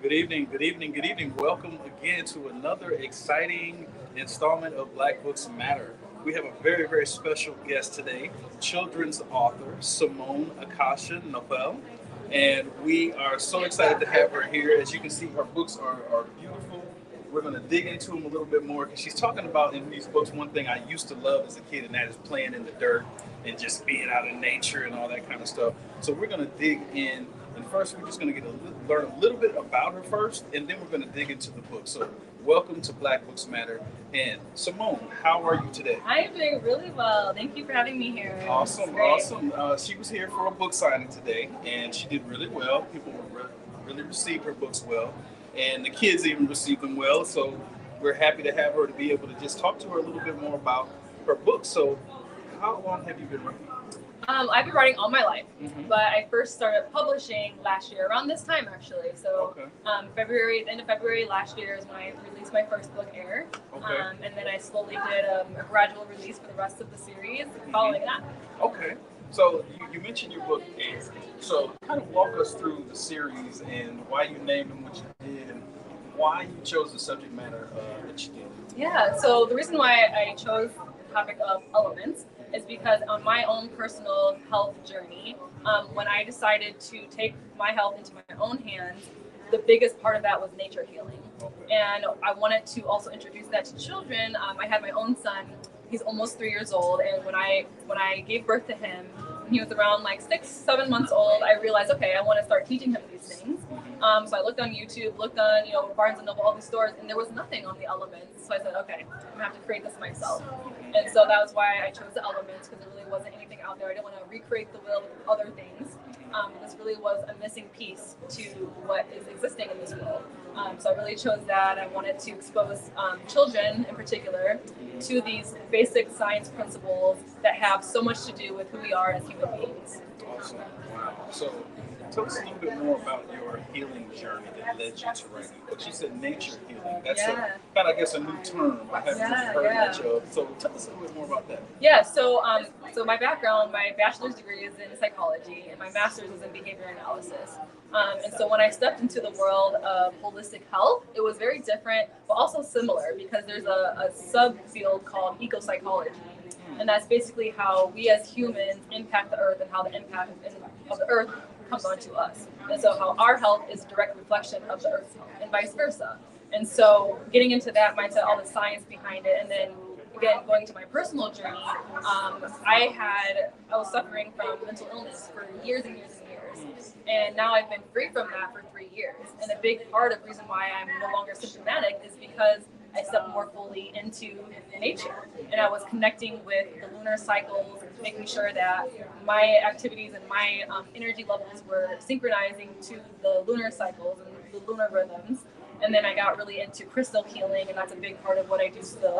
Good evening, good evening, good evening. Welcome again to another exciting installment of Black Books Matter. We have a very, very special guest today, children's author Simone Akashi Nofel. And we are so excited to have her here. As you can see, her books are beautiful. We're going to dig into them a little bit more because she's talking about in these books one thing I used to love as a kid, and that is playing in the dirt and just being out in nature and all that kind of stuff. So we're going to dig in, and first we're just going to learn a little bit about her first, and then we're going to dig into the book. So welcome to Black Books Matter. And Simone, how are you today? I'm doing really well. Thank you for having me here. Awesome, awesome. She was here for a book signing today, and she did really well. People really received her books well, and the kids even received them well. So we're happy to have her to be able to just talk to her a little bit more about her books. So, how long have you been writing? I've been writing all my life, Mhm. but I first started publishing last year, around this time actually. So Okay. February, the end of February last year is when I released my first book, Air. Okay. And then I slowly did a gradual release for the rest of the series following that. Okay. So you mentioned your book Air. So kind of walk us through the series and why you named them what you did and why you chose the subject matter that you did. Yeah, so the reason why I chose the topic of elements is because on my own personal health journey, when I decided to take my health into my own hands, the biggest part of that was nature healing. Okay. And I wanted to also introduce that to children. I had my own son. He's almost 3 years old, and when I gave birth to him, when he was around like 6, 7 months old, I realized, okay, I want to start teaching him these things. So I looked on YouTube, looked on Barnes and Noble, all these stores, and there was nothing on the elements. So I said, okay, I'm gonna have to create this myself. And so that was why I chose the elements, because there really wasn't anything out there. I didn't want to recreate the wheel with other things. This really was a missing piece to what is existing in this world. So I really chose that. I wanted to expose children in particular to these basic science principles that have so much to do with who we are as human beings. Awesome. Wow. So tell us a little bit more about your healing journey that led you to writing the book. You said nature healing. That's Yeah. kind of, I guess, a new term I haven't Yeah, heard yeah. much of. So tell us a little bit more about that. Yeah, so my background, my bachelor's degree is in psychology, and my master's is in behavior analysis. And so when I stepped into the world of holistic health, it was very different, but also similar, because there's a subfield called eco-psychology. And that's basically how we as humans impact the earth and how the impact of the earth comes onto us. And so how our health is a direct reflection of the earth's health and vice versa. And so getting into that mindset, all the science behind it, and then again, going to my personal journey, I was suffering from mental illness for years and years and years. And now I've been free from that for 3 years. And a big part of the reason why I'm no longer symptomatic is because I stepped more fully into nature. And I was connecting with the lunar cycles, making sure that my activities and my energy levels were synchronizing to the lunar cycles and the lunar rhythms. And then I got really into crystal healing, and that's a big part of what I do still.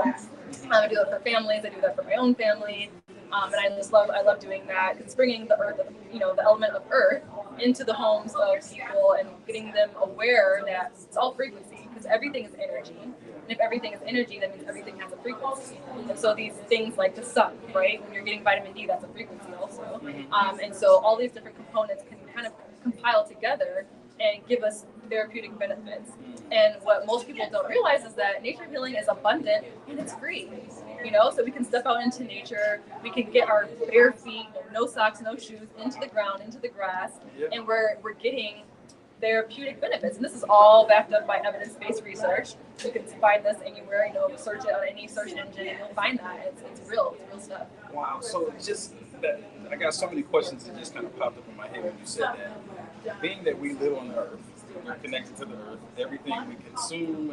I do that for families. I do that for my own family, and I love doing that. It's bringing the earth, the element of earth, into the homes of people and getting them aware that it's all frequency, because everything is energy. And if everything is energy, that means everything has a frequency. And so these things like the sun, right? When you're getting vitamin D, that's a frequency also. And so all these different components can kind of compile together and give us therapeutic benefits. And what most people don't realize is that nature healing is abundant and it's free. So we can step out into nature, we can get our bare feet, no socks, no shoes, into the ground, into the grass, and we're getting therapeutic benefits. And this is all backed up by evidence-based research. You can find this anywhere, search it on any search engine and you'll find that. It's real stuff. Wow. So just that, I got so many questions that just kind of popped up in my head when you said that. Being that we live on the earth, we're connected to the earth. Everything we consume,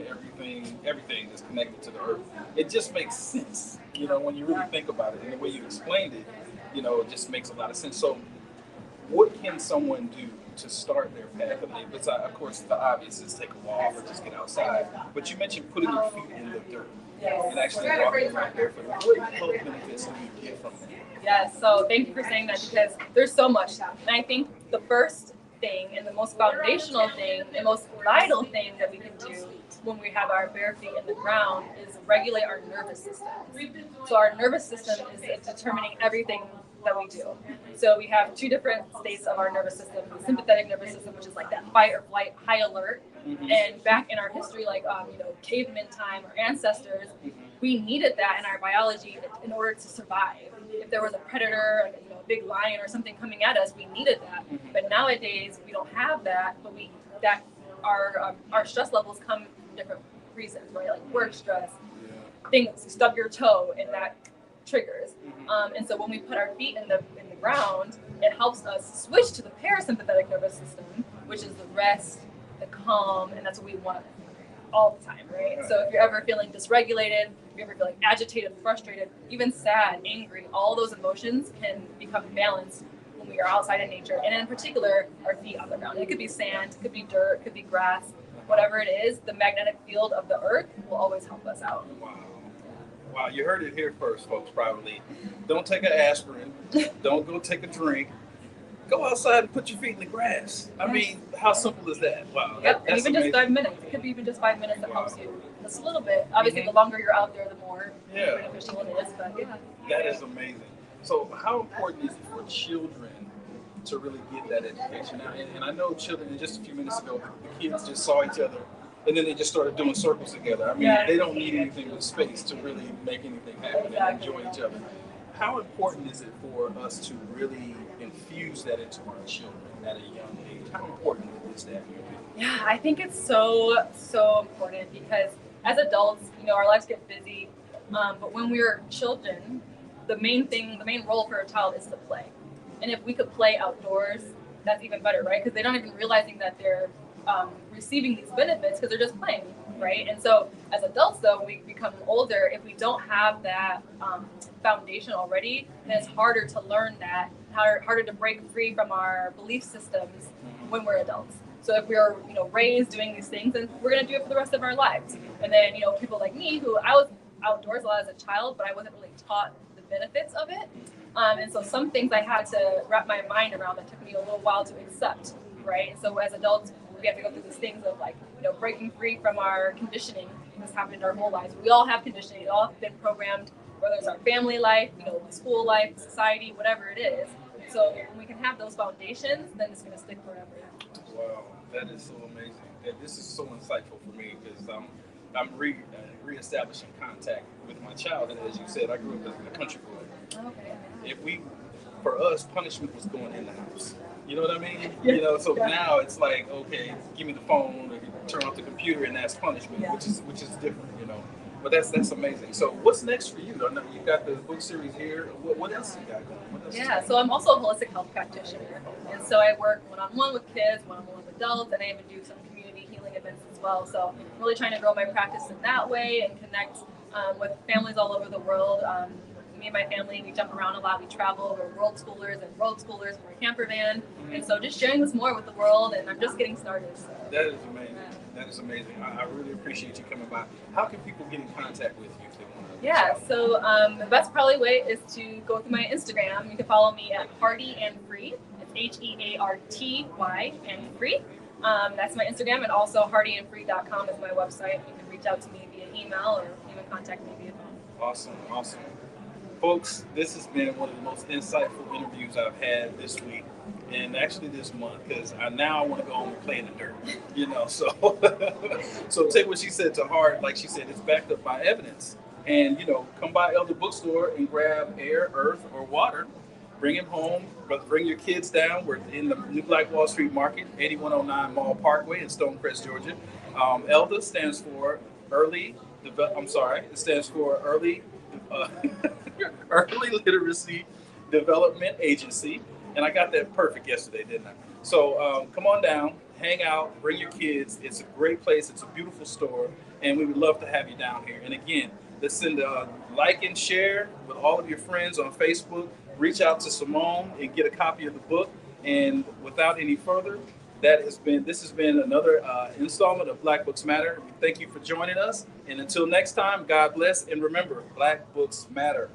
everything is connected to the earth. It just makes sense, when you really think about it. And the way you explained it, it just makes a lot of sense. So what can someone do to start their path of nature? Besides, of course, the obvious is take a walk or just get outside. But you mentioned putting your feet in the dirt and actually walking around barefoot. What health benefits do you get from that? Yes, so thank you for saying that, because there's so much. And I think the first thing and the most foundational thing, the most vital thing that we can do when we have our bare feet in the ground is regulate our nervous system. So our nervous system is determining everything that we do. So we have two different states of our nervous system: the sympathetic nervous system, which is like that fight or flight, high alert. And back in our history, like caveman time, our ancestors, we needed that in our biology in order to survive. If there was a predator, like, a big lion or something coming at us, we needed that. But nowadays we don't have that. But our stress levels come from different reasons, right? Like work stress, things stub your toe, and that triggers. And so when we put our feet in the ground, it helps us switch to the parasympathetic nervous system, which is the rest, the calm, and that's what we want all the time, right? So if you're ever feeling dysregulated, if you're ever feeling agitated, frustrated, even sad, angry, all those emotions can become balanced when we are outside in nature, and in particular, our feet on the ground. It could be sand, it could be dirt, it could be grass, whatever it is, the magnetic field of the earth will always help us out. Wow, you heard it here first, folks, probably. Don't take an aspirin. Don't go take a drink. Go outside and put your feet in the grass. I mean, how simple is that? Wow. Yep, and that's even amazing. just 5 minutes. It could be even just 5 minutes that helps you. Just a little bit. Obviously, the longer you're out there, the more beneficial it is. But yeah. That is amazing. So how important is it for children to really get that education? Now, and I know children, just a few minutes ago, the kids just saw each other and then they just started doing circles together. I mean, they don't need anything with space to really make anything happen and enjoy each other. How important is it for us to really infuse that into our children at a young age? How important is that? Yeah, I think it's so important because as adults, our lives get busy. But when we're children, the main role for a child is to play. And if we could play outdoors, that's even better, right? Because they're not even realizing that they're receiving these benefits because they're just playing, right? And so as adults, though, we become older. If we don't have that foundation already, then it's harder to learn that, harder to break free from our belief systems when we're adults. So if we're raised doing these things, then we're going to do it for the rest of our lives. And then people like me, who I was outdoors a lot as a child, but I wasn't really taught the benefits of it. And so some things I had to wrap my mind around that took me a little while to accept, right? And so as adults, we have to go through these things of breaking free from our conditioning. This happened our whole lives. We all have conditioning. We all have been programmed, whether it's our family life, the school life, society, whatever it is. So when we can have those foundations, then it's going to stick forever. Wow, that is so amazing. This is so insightful for me because I'm reestablishing contact with my child. And as you said, I grew up as a country boy. Okay. For us, punishment was going in the house. You know what I mean? So now it's like, okay, give me the phone, or turn off the computer, and that's punishment, which is different, But that's amazing. So what's next for you? I know you got the book series here. What else you got going? So I'm also a holistic health practitioner, and so I work one-on-one with kids, one-on-one with adults, and I even do some community healing events as well. So I'm really trying to grow my practice in that way and connect with families all over the world. Me and my family, we jump around a lot. We travel. We're world schoolers and road schoolers. We're a camper van. And so just sharing this more with the world, and I'm just getting started. So. That is amazing. That is amazing. I really appreciate you coming by. How can people get in contact with you if they want to? So the best probably way is to go through my Instagram. You can follow me at Hearty and Free. It's HEARTY and Free. That's my Instagram, and also heartyandfree.com is my website. You can reach out to me via email or even contact me via phone. Awesome. Folks, this has been one of the most insightful interviews I've had this week, and actually this month, because I want to go home and play in the dirt, So take what she said to heart. Like she said, it's backed up by evidence. And, come by E.L.D.A Bookstore and grab air, earth, or water. Bring them home. Bring your kids down. We're in the New Black Wall Street Market, 8109 Mall Parkway in Stonecrest, Georgia. E.L.D.A stands for Early Literacy Development Agency. And I got that perfect yesterday, didn't I? So come on down, hang out, bring your kids. It's a great place. It's a beautiful store. And we would love to have you down here. And again, let's send a like and share with all of your friends on Facebook. Reach out to Simone and get a copy of the book. And without any further, this has been another installment of Black Books Matter. Thank you for joining us. And until next time, God bless. And remember, Black Books Matter.